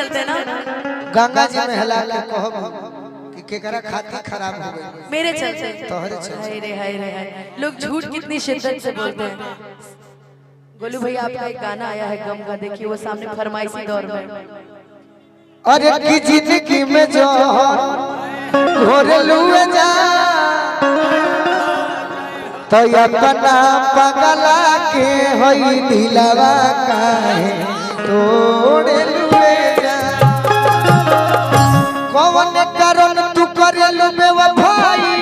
चलते ना गंगा जी में हिला के कहब कि केकरा खाती खराब हो गई मेरे चलते तोहरे चलते। हाय रे हाय रे हाय। लोग झूठ कितनी शिद्दत से बोलते हैं। गोलू भैया आपका एक गाना आया है गम का, देखिए वो सामने फरमाइशी दौर में। अरे की जिंदगी में जो घोर लुए जा तो अपना पगला के होई दिलवा काहे तोड़े लुए जा। कौन कारण तू करेलु बेवफाई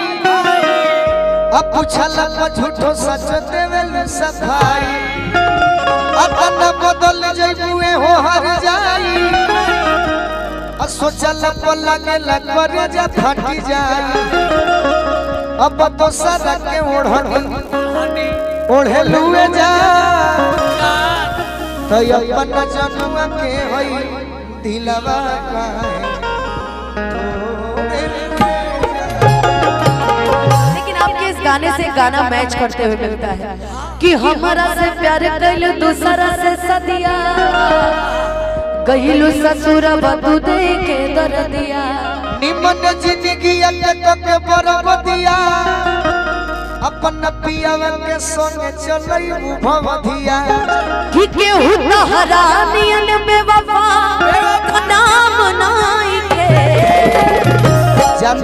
अब पूछल झूठो सच देवेलु सफाई। अपन बदल जइबुए हो हर जाई सोचल लगे लग जा फटी जाई। अब तो सर के ओढ़े लुए जा तो अपन जनुआ के होई दिलवा काहे। लेकिन आपके इस गाने से गाना मैच करते हुए मिलता है कि हमारा से प्यार कैल दूसरा से सदिया गहिलु ससुर बतू दे के दर्दिया निमन जिंदगी के बरबदिया अपन पियावा के संगे चलई भवधिया कि केहू तहरा नियन बेवफा नाम नाई के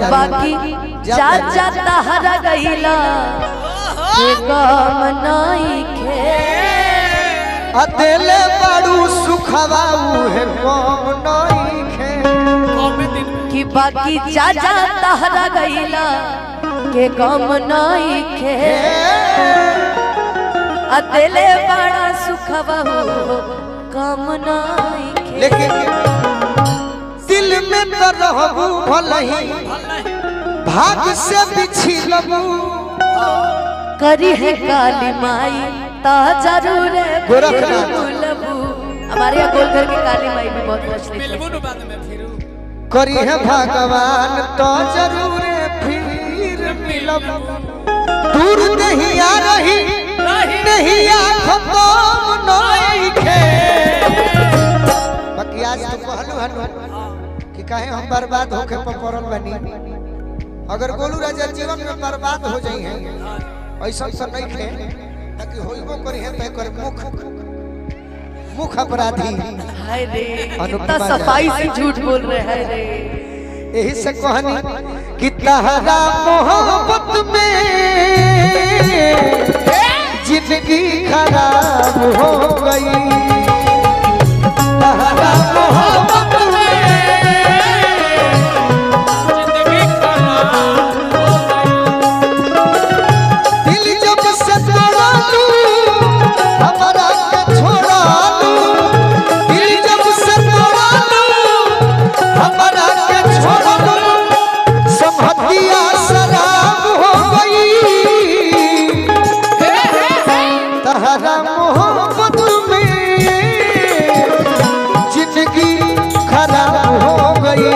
बाकी जा जा तहरा गइला के गम नाई के अदेले बाड़ू सुखवा उहे कम नहीं खे कि बाकी जा जा तहरा गइला के गम नहीं खे अदेले बड़ा सुखवा कम नहीं खे। लेकिन दिल में तो रहबू भलही भाग से बिछिलबू करी है काली माई ता जरूर भूलबू। हमारे यहाँ गोलघर की काली माई भी बहुत मछली करी है भगवान तो जरूर फिर मिलबू। दूर नहीं आ रही नहीं आ खत्म नहीं खे। बाकी आज तो कहलू हन कि काहे हम बर्बाद होके पड़ल बनी। अगर गोलू राजा जीवन में बर्बाद हो जाई है ऐसा सब नहीं खे ताकि होइबो करी है ते कर मुख अपराधी। हाय रे कितना सफाई से झूठ बोल रहे हैं रे। यही से कहनी कि तहरा मोहब्बत में जिंदगी खराब हो गई। तहरा मोहब्बत में जिंदगी खराब हो गई। दिल जब से तोड़ा लू हमारा के छोड़ा लू। दिल जब से तोड़ा लू हमारा के छोड़ा लू। संहतिया शराब हो गई। तहरा मोहब्बत में जिंदगी खराब हो गई।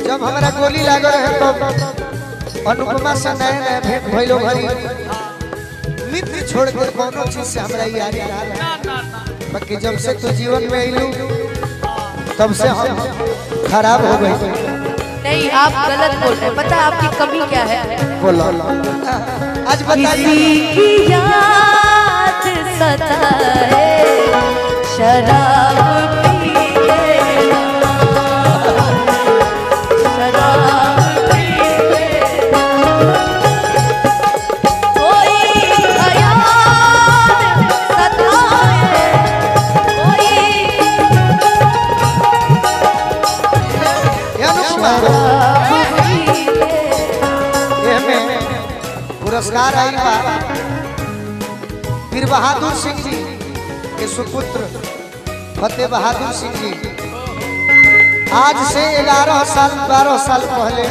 जब हमारा गोली लागल है तो अनुपमा से नए नए भेंट भइलो भरी मित्र छोड़ के कोनो चीज से हमरा यारी ना। बाकी जब से तू जीवन में आइलू तब से हम खराब हो गए। नहीं आप गलत बोल रहे हैं। पता है आपकी कमी क्या है? बोलो आज बताइए। की याद सताए शराब पी लेना, शराब पी एमे पुरस्कार आई बा वीर बहादुर सिंह जी के सुपुत्र फतेह बहादुर सिंह जी आज से 11 साल 12 साल पहले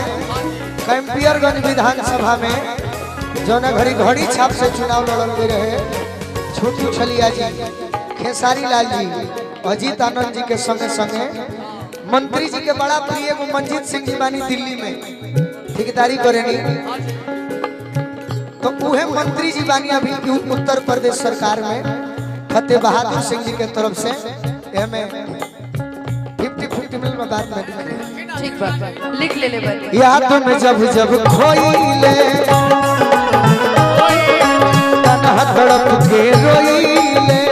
कैंपियरगंज विधानसभा में जौना घड़ी घड़ी छाप से चुनाव लड़ल गए रहे छोटू छलिया जी, खेसारी लाल जी, अजीत आनंद जी के संगे संगे मंत्री जी के बड़ा प्रिय मंजीत सिंह जी बानी दिल्ली में ठेकेदारी करेनी, तो उहे मंत्री जी बानी अभी उत्तर प्रदेश सरकार में फतेह बहादुर सिंह जी के तरफ से हमें 50-50 मिल में बात में ठीक बात लिख ले ले याद में जब जब खोइले तन्हा तड़प के रोइले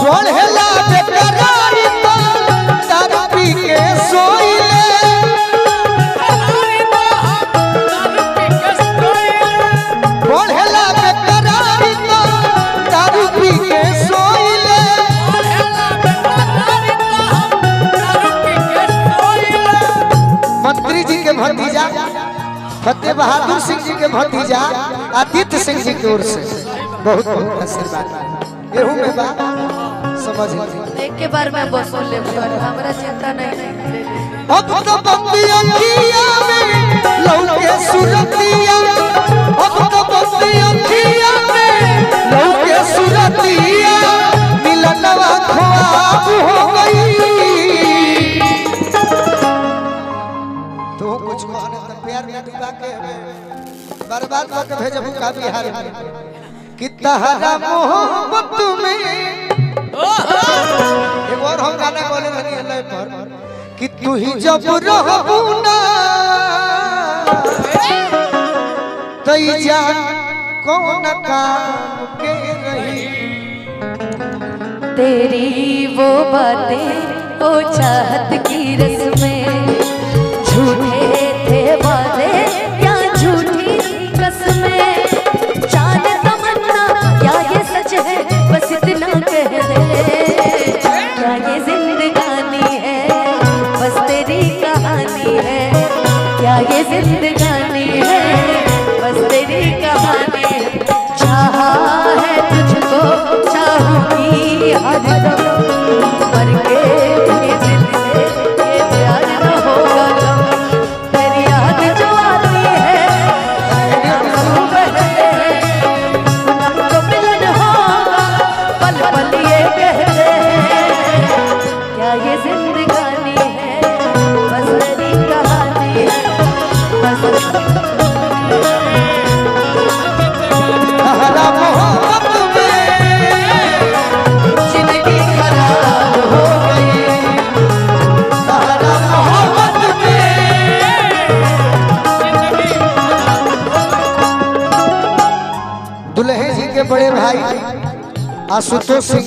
सोहेला बेकरारी तो दारू पी के सोइले सोहेला बेकरारी तो दारू पी के सोइले मंत्री जी के भतीजा फतेह बहादुर सिंह जी के भतीजा आदित्य सिंह जी की ओर से बहुत बहुत आशीर्वाद एहू में बा समझ लीजिए एक के बार में बस ले हमरा चिंता नहीं अब तो बम्बिया किया में लौके सुरतिया अब तो बम्बिया किया में लौके सुरतिया मिलनवा ख्वाब हो गई तो कुछ कहने तो प्यार में डुबा के बर्बाद करके भेजबू का बिहार में कि तहरा मोहब्बत में एक और हम गाना बोले रही है पर कि तू ही जब रहबू ना तई जान कौन काम के रही तेरी वो बातें वो चाहत की रस्में झूठे थे वादे या झूठी कसमें जाने तमन्ना क्या ये सच है बस इतना कह दे क्या ये जिंदगानी है बस तेरी कहानी है क्या ये जिंदगानी है बस तेरी कहानी है चाहा है तुझको चाहूंगी हरदम मर के भी दिल से ये प्यार न होगा गम तेरी याद जो आती है आंसू बहते हैं हमको मिलन होगा पल पल ये कहते हैं क्या ये जिंदगानी है बस तेरी कहानी है बस तहरा मोहब्बत में जिंदगी खराब हो गई तहरा मोहब्बत में दुल्हे जी के बड़े भाई आशुतोष सिंह